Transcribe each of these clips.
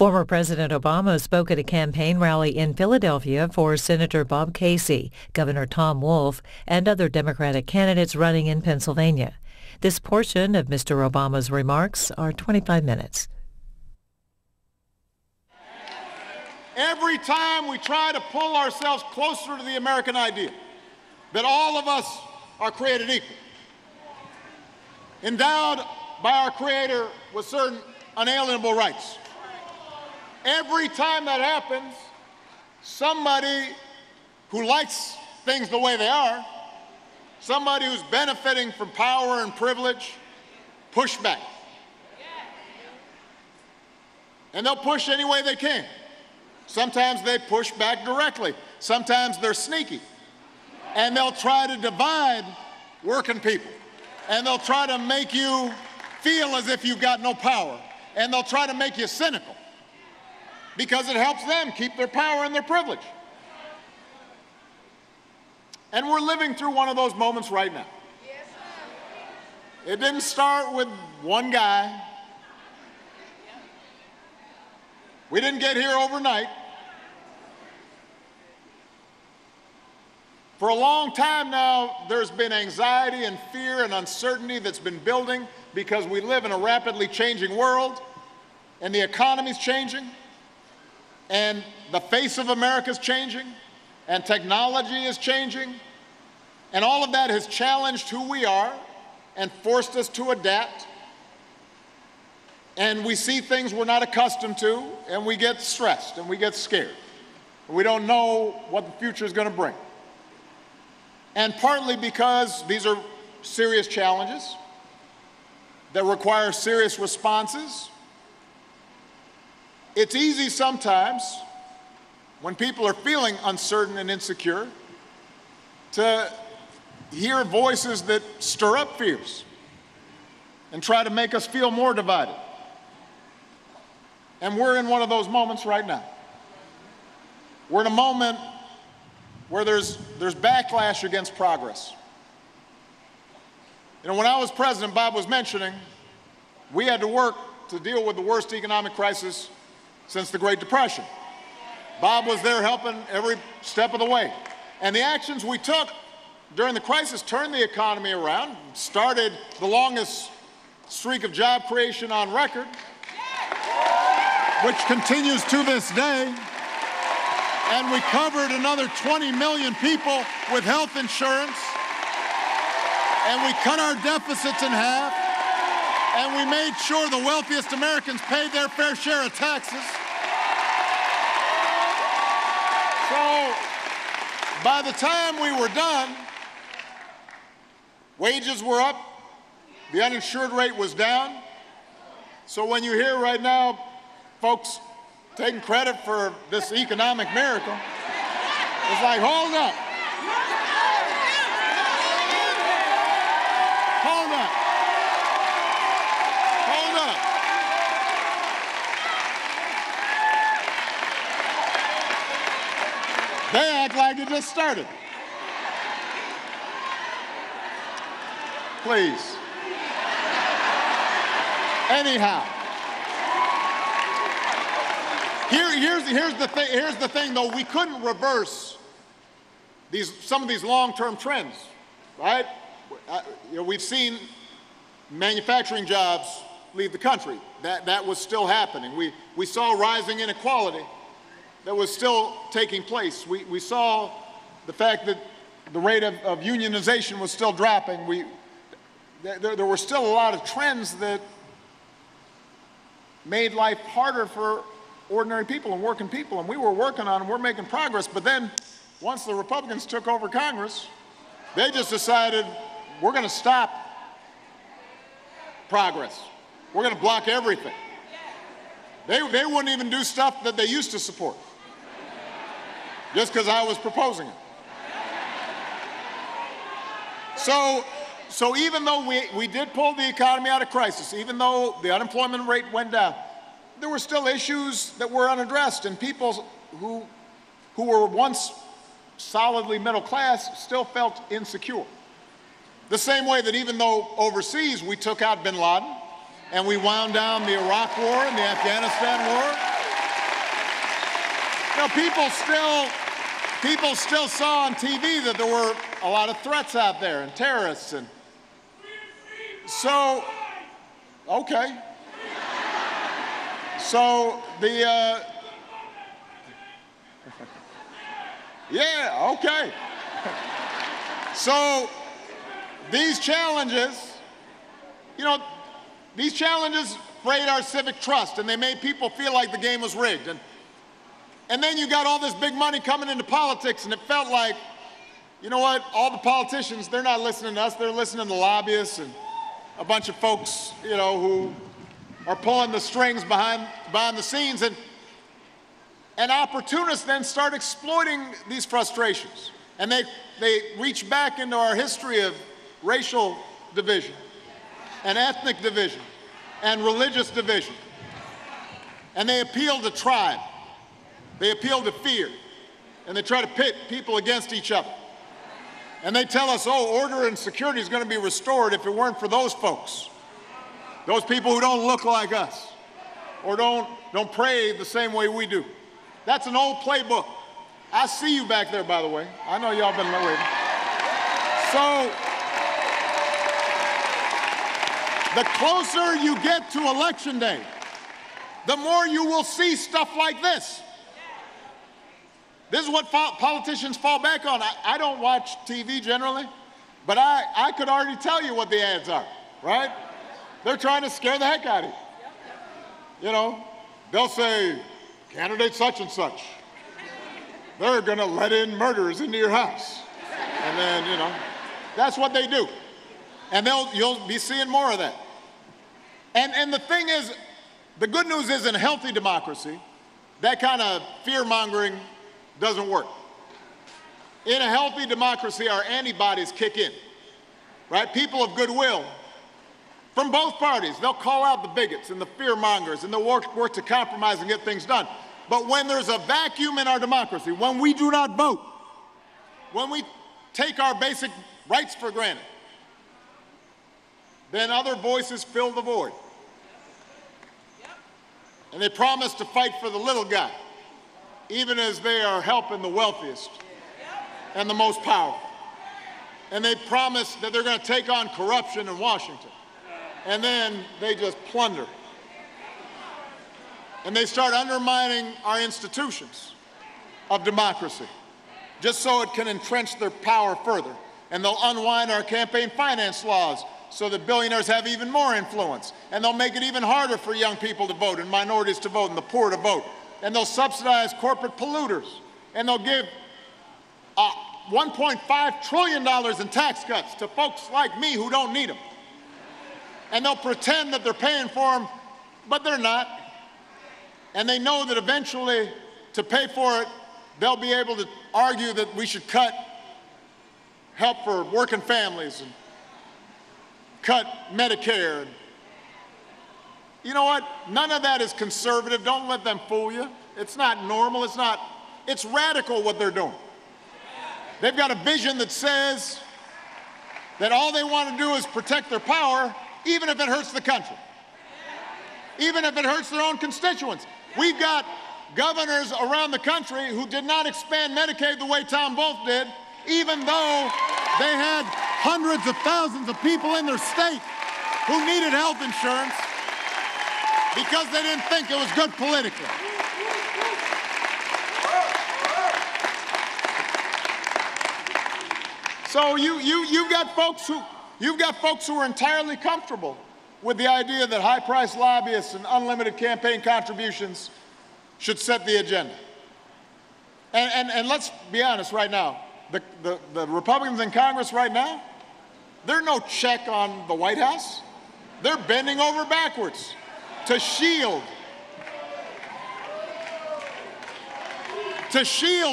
Former President Obama spoke at a campaign rally in Philadelphia for Senator Bob Casey, Governor Tom Wolf, and other Democratic candidates running in Pennsylvania. This portion of Mr. Obama's remarks are 25 minutes. Every time we try to pull ourselves closer to the American idea, that all of us are created equal, endowed by our Creator with certain unalienable rights. Every time that happens, somebody who likes things the way they are, somebody who's benefiting from power and privilege, push back. And they'll push any way they can. Sometimes they push back directly. Sometimes they're sneaky. And they'll try to divide working people. And they'll try to make you feel as if you've got no power. And they'll try to make you cynical, because it helps them keep their power and their privilege. And we're living through one of those moments right now. It didn't start with one guy. We didn't get here overnight. For a long time now, there's been anxiety and fear and uncertainty that's been building because we live in a rapidly changing world, and the economy's changing, and the face of America's changing, and technology is changing, and all of that has challenged who we are and forced us to adapt. And we see things we're not accustomed to, and we get stressed and we get scared. We don't know what the future is going to bring. And partly because these are serious challenges that require serious responses, it's easy sometimes, when people are feeling uncertain and insecure, to hear voices that stir up fears and try to make us feel more divided. And we're in one of those moments right now. We're in a moment where there's backlash against progress. You know, when I was president, Bob was mentioning, we had to work to deal with the worst economic crisis since the Great Depression. Bob was there helping every step of the way. And the actions we took during the crisis turned the economy around, started the longest streak of job creation on record, which continues to this day. And we covered another 20 million people with health insurance. And we cut our deficits in half. And we made sure the wealthiest Americans paid their fair share of taxes. So by the time we were done, wages were up, the uninsured rate was down. So when you hear right now folks taking credit for this economic miracle, it's like, hold up. Hold up. Hold up. They act like it just started. Please. Anyhow. Here's the thing, though. We couldn't reverse some of these long-term trends, right? We've seen manufacturing jobs leave the country. That was still happening. We saw rising inequality that was still taking place. We saw the fact that the rate of unionization was still dropping. There were still a lot of trends that made life harder for ordinary people and working people, and we were working on them, we're making progress. But then once the Republicans took over Congress, they just decided, we're going to stop progress. We're going to block everything. They wouldn't even do stuff that they used to support, just because I was proposing it. So even though we did pull the economy out of crisis, even though the unemployment rate went down, there were still issues that were unaddressed, and people who were once solidly middle class still felt insecure. The same way that even though overseas we took out bin Laden and we wound down the Iraq War and the Afghanistan War, people still saw on TV that there were a lot of threats out there and terrorists, and so, okay. So yeah, okay. So these challenges, these challenges frayed our civic trust, and they made people feel like the game was rigged. And then you got all this big money coming into politics, and it felt like, you know what, all the politicians, they're not listening to us, they're listening to lobbyists and a bunch of folks, who are pulling the strings behind the scenes. And opportunists then start exploiting these frustrations. And they reach back into our history of racial division and ethnic division and religious division. And they appeal to tribe. They appeal to fear. And they try to pit people against each other. And they tell us, oh, order and security is going to be restored if it weren't for those folks. Those people who don't look like us or don't pray the same way we do. That's an old playbook. I see you back there, by the way. I know y'all been waiting. So, the closer you get to Election Day, the more you will see stuff like this. This is what politicians fall back on. I don't watch TV generally, but I could already tell you what the ads are, right? They're trying to scare the heck out of you. They'll say, candidate such and such, they're going to let in murderers into your house. And then, that's what they do. And you'll be seeing more of that. And the thing is, the good news is in a healthy democracy, that kind of fear-mongering doesn't work. In a healthy democracy, our antibodies kick in, right? People of goodwill from both parties, they'll call out the bigots and the fear-mongers, and they'll work to compromise and get things done. But when there's a vacuum in our democracy, when we do not vote, when we take our basic rights for granted, then other voices fill the void. And they promise to fight for the little guy, even as they are helping the wealthiest and the most powerful. And they promise that they're going to take on corruption in Washington. And then they just plunder. And they start undermining our institutions of democracy, just so it can entrench their power further. And they'll unwind our campaign finance laws so that billionaires have even more influence. And they'll make it even harder for young people to vote and minorities to vote and the poor to vote. And they'll subsidize corporate polluters. And they'll give $1.5 trillion in tax cuts to folks like me who don't need them. And they'll pretend that they're paying for them, but they're not. And they know that eventually, to pay for it, they'll be able to argue that we should cut help for working families and cut Medicare. You know what? None of that is conservative. Don't let them fool you. It's not normal. It's radical what they're doing. They've got a vision that says that all they want to do is protect their power, even if it hurts the country, even if it hurts their own constituents. We've got governors around the country who did not expand Medicaid the way Tom Wolf did, even though they had hundreds of thousands of people in their state who needed health insurance because they didn't think it was good politically. So you've got folks who are entirely comfortable with the idea that high-priced lobbyists and unlimited campaign contributions should set the agenda. And let's be honest right now, the Republicans in Congress right now, they're no check on the White House. They're bending over backwards to shield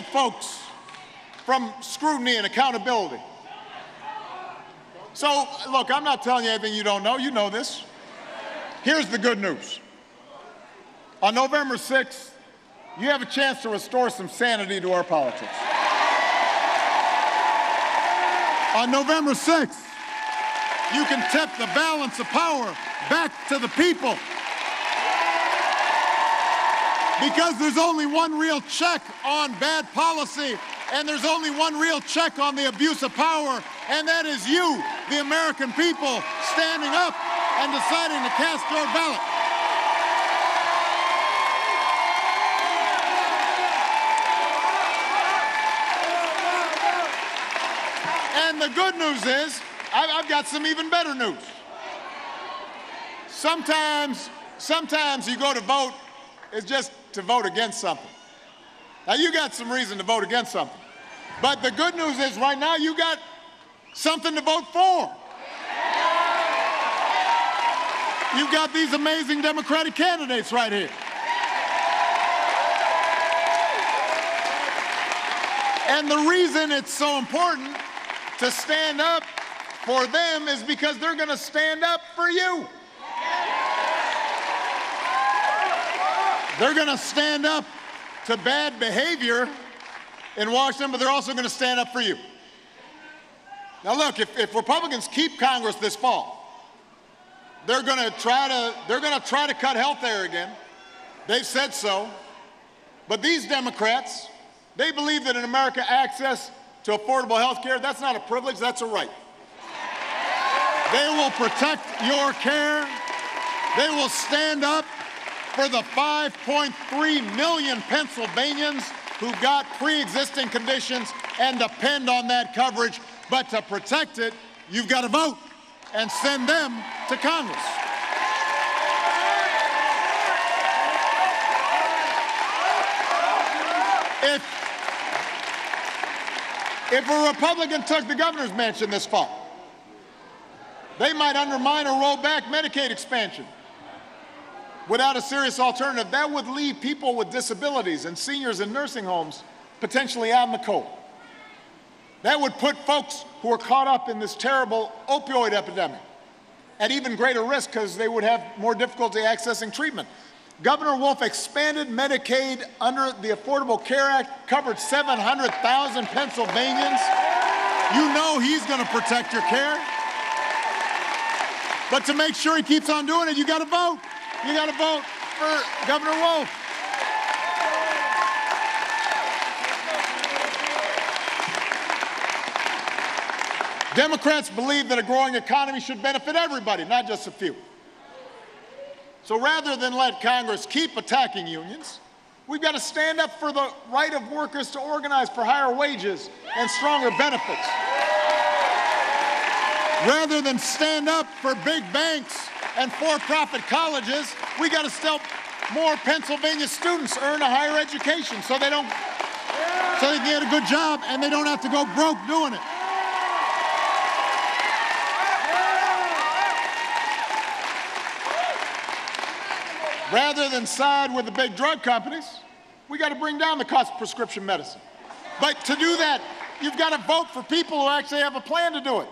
folks from scrutiny and accountability. So, look, I'm not telling you anything you don't know. You know this. Here's the good news. On November 6th, you have a chance to restore some sanity to our politics. On November 6th, you can tip the balance of power back to the people. Because there's only one real check on bad policy, and there's only one real check on the abuse of power, and that is you, the American people, standing up and deciding to cast your ballot. And the good news is, I've got some even better news. Sometimes you go to vote, it's just to vote against something. Now, you got some reason to vote against something. But the good news is right now you got something to vote for. You've got these amazing Democratic candidates right here. And the reason it's so important to stand up for them is because they're going to stand up for you. They're going to stand up to bad behavior in Washington, but they're also going to stand up for you. Now look, if Republicans keep Congress this fall, they're going to try to cut health care again. They've said so. But these Democrats, they believe that in America access to affordable health care, that's not a privilege, that's a right. They will protect your care. They will stand up for the 5.3 million Pennsylvanians who've got pre-existing conditions and depend on that coverage. But to protect it, you've got to vote and send them to Congress. If a Republican took the governor's mansion this fall, they might undermine or roll back Medicaid expansion. Without a serious alternative, that would leave people with disabilities and seniors in nursing homes potentially out in the cold. That would put folks who are caught up in this terrible opioid epidemic at even greater risk because they would have more difficulty accessing treatment. Governor Wolf expanded Medicaid under the Affordable Care Act, covered 700,000 Pennsylvanians. You know he's going to protect your care. But to make sure he keeps on doing it, you got to vote. You got to vote for Governor Wolf. Democrats believe that a growing economy should benefit everybody, not just a few. So rather than let Congress keep attacking unions, we've got to stand up for the right of workers to organize for higher wages and stronger benefits. Rather than stand up for big banks and for-profit colleges, we got to help more Pennsylvania students earn a higher education so they can get a good job and they don't have to go broke doing it. Rather than side with the big drug companies, we got to bring down the cost of prescription medicine. But to do that, you've got to vote for people who actually have a plan to do it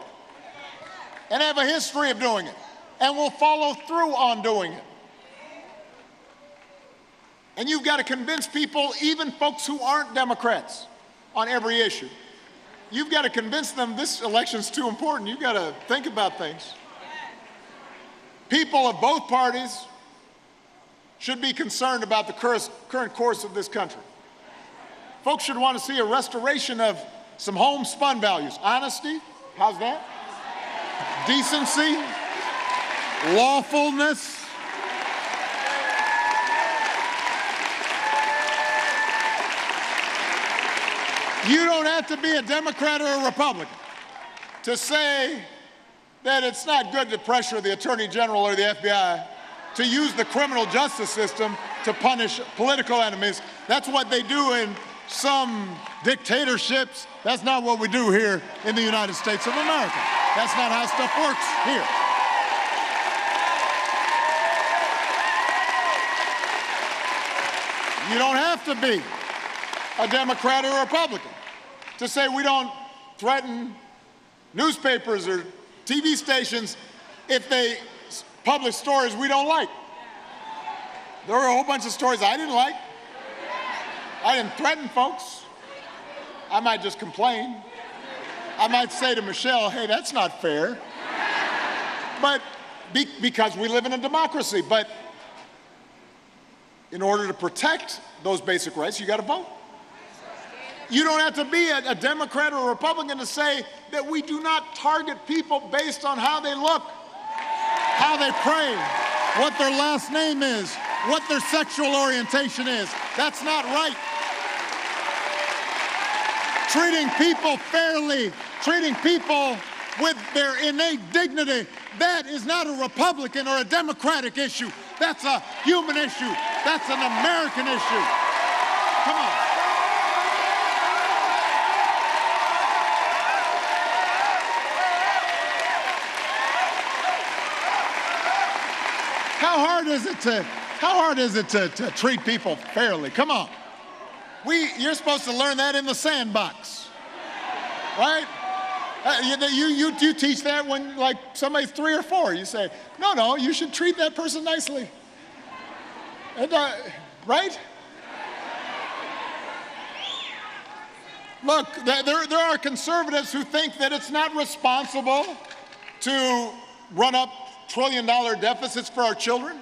and have a history of doing it and will follow through on doing it. And you've got to convince people, even folks who aren't Democrats, on every issue. You've got to convince them this election's too important. You've got to think about things. People of both parties should be concerned about the current course of this country. Folks should want to see a restoration of some homespun values. Honesty, how's that? Decency, lawfulness. You don't have to be a Democrat or a Republican to say that it's not good to pressure the Attorney General or the FBI to use the criminal justice system to punish political enemies. That's what they do in some dictatorships. That's not what we do here in the United States of America. That's not how stuff works here. You don't have to be a Democrat or a Republican to say we don't threaten newspapers or TV stations if they publish stories we don't like. There were a whole bunch of stories I didn't like. I didn't threaten folks. I might just complain. I might say to Michelle, hey, that's not fair. But because we live in a democracy. But in order to protect those basic rights, you got to vote. You don't have to be a Democrat or a Republican to say that we do not target people based on how they look, how they pray, what their last name is, what their sexual orientation is. That's not right. Treating people fairly, treating people with their innate dignity, that is not a Republican or a Democratic issue. That's a human issue. That's an American issue. Come on. How hard is it to treat people fairly? Come on. You're supposed to learn that in the sandbox, right? You teach that when, like, somebody's 3 or 4. You say, no, you should treat that person nicely. And, right? Look, there are conservatives who think that it's not responsible to run up trillion-dollar deficits for our children.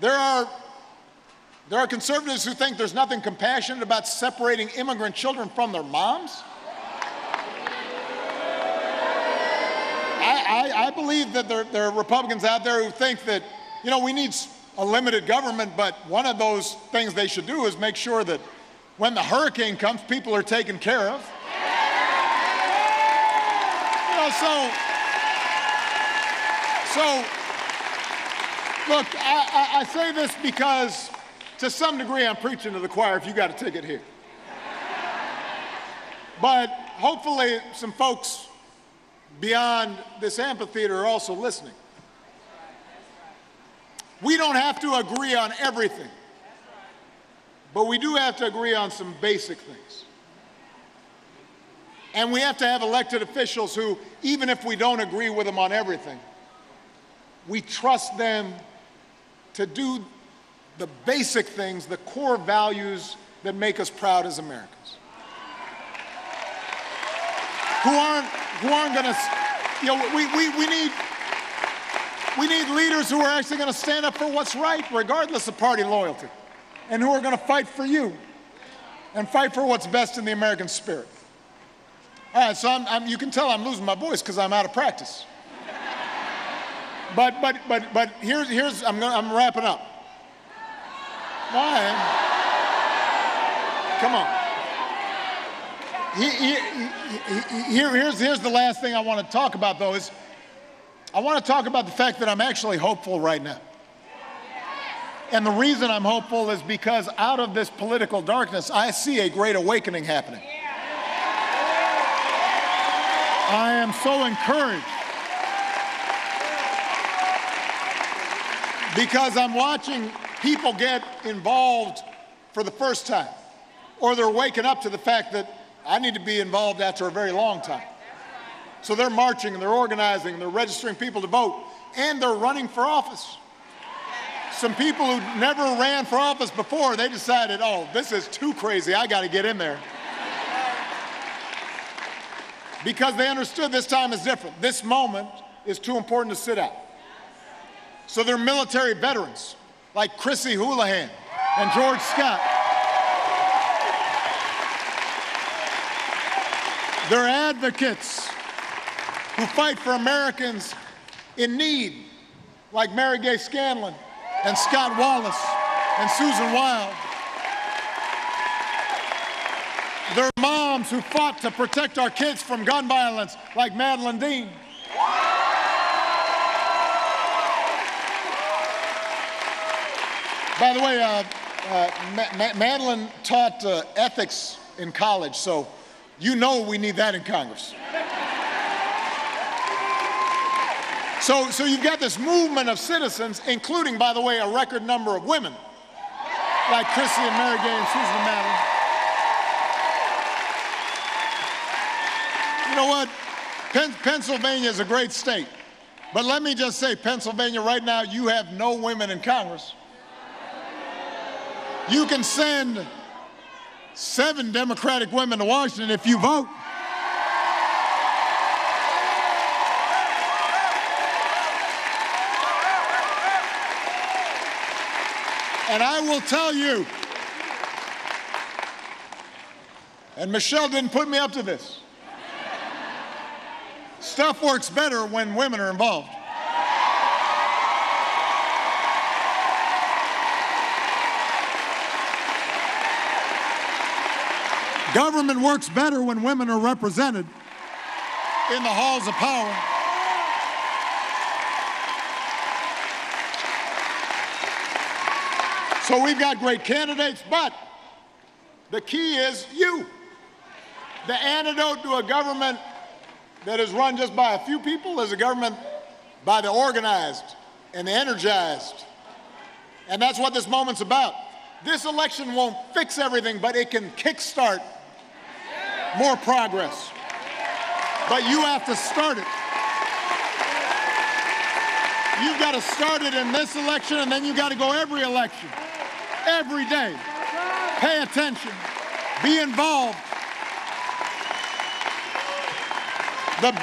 There are conservatives who think there's nothing compassionate about separating immigrant children from their moms. I believe that there are Republicans out there who think that, we need a limited government, but one of those things they should do is make sure that when the hurricane comes, people are taken care of. So look, I say this because to some degree I'm preaching to the choir if you got a ticket here. But hopefully some folks beyond this amphitheater are also listening. We don't have to agree on everything, but we do have to agree on some basic things. And we have to have elected officials who, even if we don't agree with them on everything, we trust them to do the basic things, the core values that make us proud as Americans. Who aren't going to, we need leaders who are actually going to stand up for what's right, regardless of party loyalty, and who are going to fight for you and fight for what's best in the American spirit. All right, so you can tell I'm losing my voice because I'm out of practice. But here's I'm wrapping up. Why? Come on. Here's the last thing I want to talk about, though, is I want to talk about the fact that I'm actually hopeful right now. And the reason I'm hopeful is because out of this political darkness, I see a great awakening happening. I am so encouraged because I'm watching people get involved for the first time, or they're waking up to the fact that I need to be involved after a very long time. So they're marching and they're organizing and they're registering people to vote, and they're running for office. Some people who never ran for office before, they decided, oh, this is too crazy, I got to get in there. Because they understood this time is different. This moment is too important to sit out. So they're military veterans like Chrissy Houlihan and George Scott. They're advocates who fight for Americans in need, like Mary Gay Scanlon and Scott Wallace and Susan Wild. They're moms who fought to protect our kids from gun violence, like Madeline Dean. By the way, Madeline taught ethics in college, so you know we need that in Congress. So you've got this movement of citizens, including, by the way, a record number of women, like Chrissy and Mary Gay and Susan and Madeline. You know what? Pennsylvania is a great state. But let me just say, Pennsylvania, right now, you have no women in Congress. You can send 7 Democratic women to Washington if you vote. And I will tell you, and Michelle didn't put me up to this, stuff works better when women are involved. Government works better when women are represented in the halls of power. So we've got great candidates, but the key is you. The antidote to a government that is run just by a few people is a government by the organized and the energized. And that's what this moment's about. This election won't fix everything, but it can kickstart more progress. But you have to start it. You've got to start it in this election, and then you've got to go every election, every day. Pay attention. Be involved. The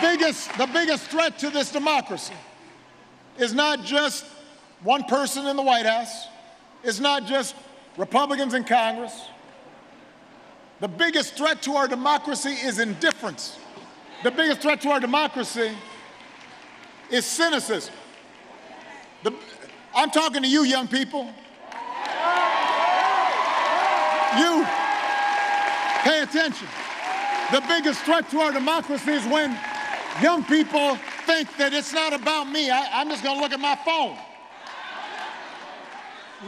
biggest threat to this democracy is not just one person in the White House. It's not just Republicans in Congress. The biggest threat to our democracy is indifference. The biggest threat to our democracy is cynicism. I'm talking to you, young people. You, pay attention. The biggest threat to our democracy is when young people think that it's not about me. I'm just going to look at my phone.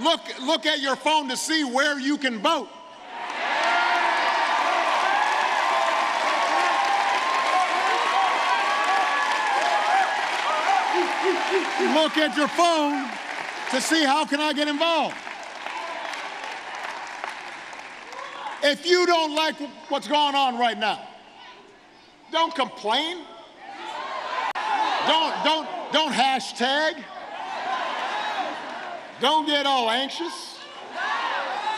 Look at your phone to see where you can vote. Look at your phone to see how can I get involved. If you don't like what's going on right now, don't complain. Don't hashtag. Don't get all anxious.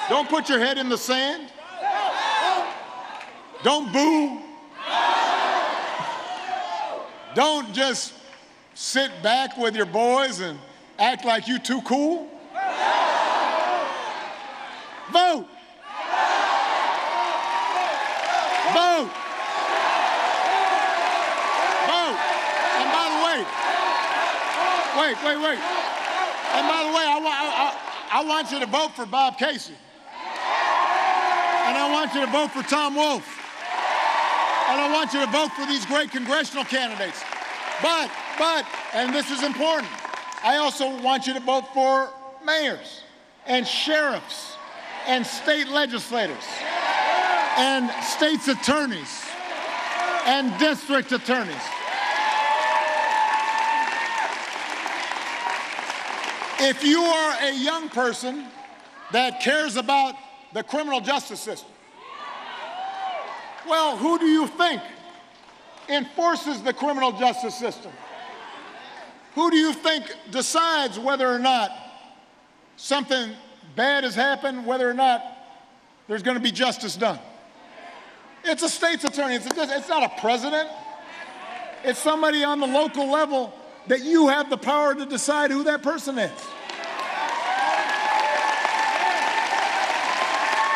Don't put your head in the sand. Don't boo. Don't just sit back with your boys and act like you too cool. Vote. Vote. Vote. And by the way, wait. And by the way, I want you to vote for Bob Casey. And I want you to vote for Tom Wolf. And I want you to vote for these great congressional candidates. But, and this is important, I also want you to vote for mayors and sheriffs and state legislators and state's attorneys and district attorneys. If you are a young person that cares about the criminal justice system, well, who do you think enforces the criminal justice system? Who do you think decides whether or not something bad has happened, whether or not there's going to be justice done? It's a state's attorney. It's not a president. It's somebody on the local level that you have the power to decide who that person is.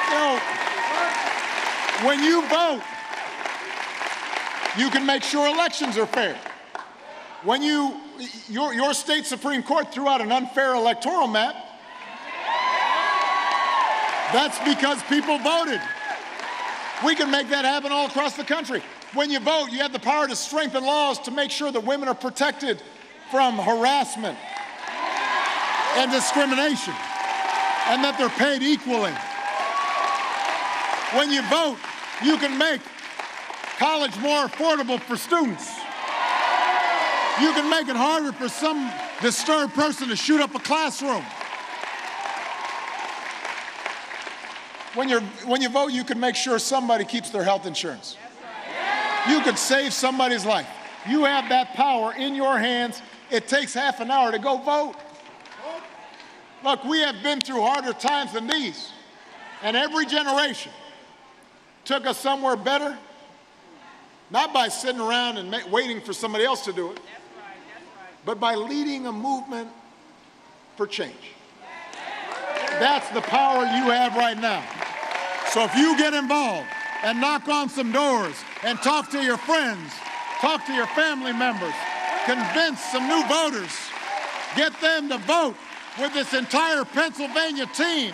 You know, when you vote, you can make sure elections are fair. When your state Supreme Court threw out an unfair electoral map, that's because people voted. We can make that happen all across the country. When you vote, you have the power to strengthen laws to make sure that women are protected from harassment and discrimination, and that they're paid equally. When you vote, you can make college more affordable for students. You can make it harder for some disturbed person to shoot up a classroom. When you vote, you can make sure somebody keeps their health insurance. You could save somebody's life. You have that power in your hands. It takes half an hour to go vote. Look, we have been through harder times than these, and every generation took us somewhere better, not by sitting around and waiting for somebody else to do it, but by leading a movement for change. That's the power you have right now. So if you get involved and knock on some doors and talk to your friends, talk to your family members, convince some new voters, get them to vote with this entire Pennsylvania team,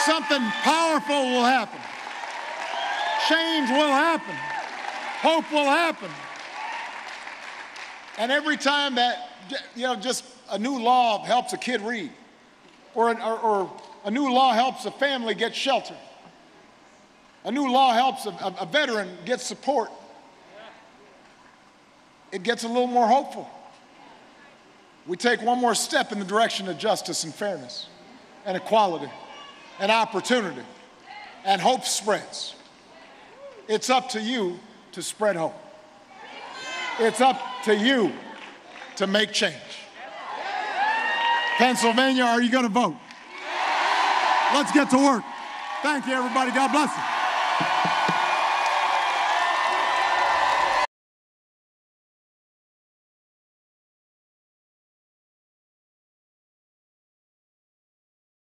something powerful will happen. Change will happen. Hope will happen. And every time that, just a new law helps a kid read, or a new law helps a family get shelter, a new law helps a veteran get support, it gets a little more hopeful. We take one more step in the direction of justice and fairness and equality and opportunity, and hope spreads. It's up to you to spread hope. It's up to you to make change. Pennsylvania, are you going to vote? Let's get to work. Thank you, everybody. God bless you.